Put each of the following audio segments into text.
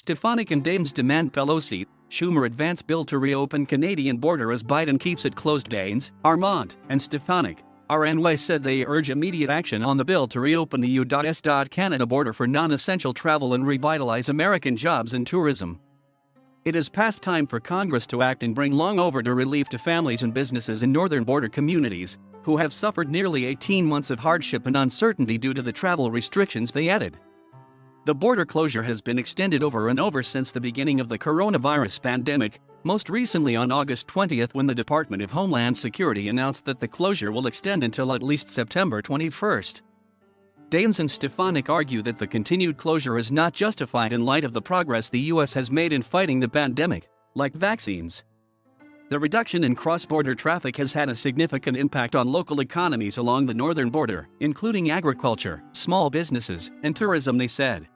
Stefanik and Daines demand Pelosi, Schumer advance bill to reopen Canadian border as Biden keeps it closed. Daines, R-Mont, and Stefanik, R-N.Y said they urge immediate action on the bill to reopen the U.S.-Canada border for non-essential travel and revitalize American jobs and tourism. It is past time for Congress to act and bring long-overdue relief to families and businesses in northern border communities, who have suffered nearly 18 months of hardship and uncertainty due to the travel restrictions, they added. The border closure has been extended over and over since the beginning of the coronavirus pandemic, most recently on August 20th when the Department of Homeland Security announced that the closure will extend until at least September 21st. Daines and Stefanik argue that the continued closure is not justified in light of the progress the U.S. has made in fighting the pandemic, like vaccines. The reduction in cross-border traffic has had a significant impact on local economies along the northern border, including agriculture, small businesses, and tourism, they said.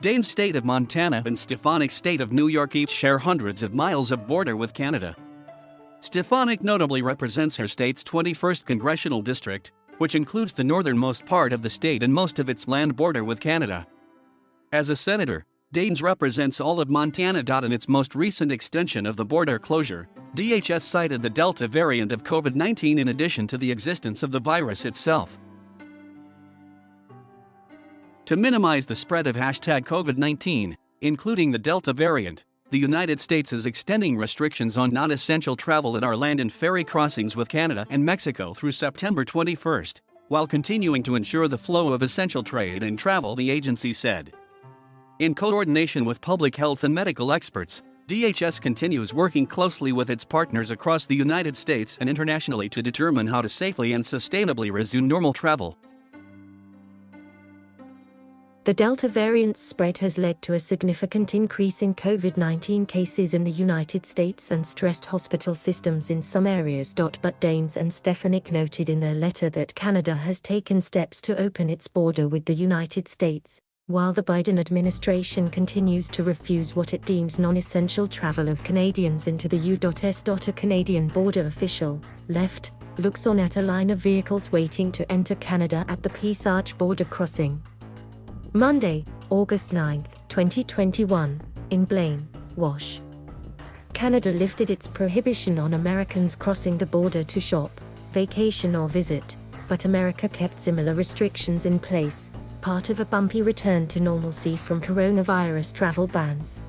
Daines' state of Montana and Stefanik's state of New York each share hundreds of miles of border with Canada. Stefanik notably represents her state's 21st congressional district, which includes the northernmost part of the state and most of its land border with Canada. As a senator, Daines represents all of Montana. In its most recent extension of the border closure, DHS cited the Delta variant of COVID-19 in addition to the existence of the virus itself. To minimize the spread of #COVID-19, including the Delta variant, the United States is extending restrictions on non-essential travel at our land and ferry crossings with Canada and Mexico through September 21st, while continuing to ensure the flow of essential trade and travel, the agency said. In coordination with public health and medical experts, DHS continues working closely with its partners across the United States and internationally to determine how to safely and sustainably resume normal travel. The Delta variant's spread has led to a significant increase in COVID-19 cases in the United States and stressed hospital systems in some areas. But Daines and Stefanik noted in their letter that Canada has taken steps to open its border with the United States, while the Biden administration continues to refuse what it deems non-essential travel of Canadians into the U.S. A Canadian border official, left, looks on at a line of vehicles waiting to enter Canada at the Peace Arch border crossing. Monday, August 9, 2021, in Blaine, Wash. Canada lifted its prohibition on Americans crossing the border to shop, vacation or visit, but America kept similar restrictions in place, part of a bumpy return to normalcy from coronavirus travel bans.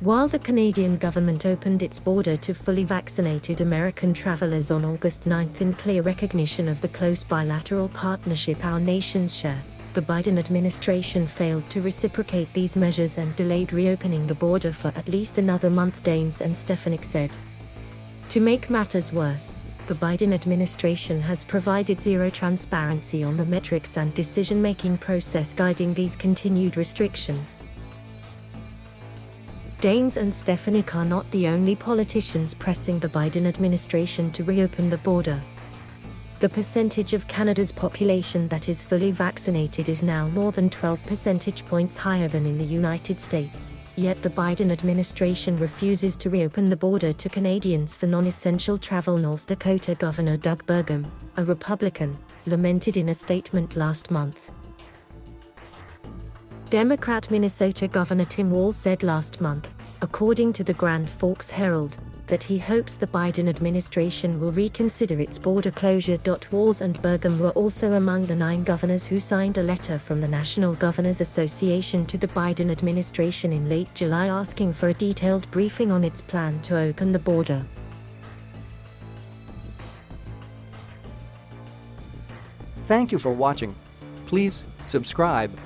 While the Canadian government opened its border to fully vaccinated American travelers on August 9 in clear recognition of the close bilateral partnership our nations share, the Biden administration failed to reciprocate these measures and delayed reopening the border for at least another month, Daines and Stefanik said. To make matters worse, the Biden administration has provided zero transparency on the metrics and decision-making process guiding these continued restrictions. Daines and Stefanik are not the only politicians pressing the Biden administration to reopen the border. The percentage of Canada's population that is fully vaccinated is now more than 12 percentage points higher than in the United States, yet the Biden administration refuses to reopen the border to Canadians for non-essential travel. North Dakota Governor Doug Burgum, a Republican, lamented in a statement last month. Democrat Minnesota Governor Tim Walz said last month, according to the Grand Forks Herald, that he hopes the Biden administration will reconsider its border closure. Walz and Burgum were also among the 9 governors who signed a letter from the National Governors Association to the Biden administration in late July asking for a detailed briefing on its plan to open the border. Thank you for watching. Please subscribe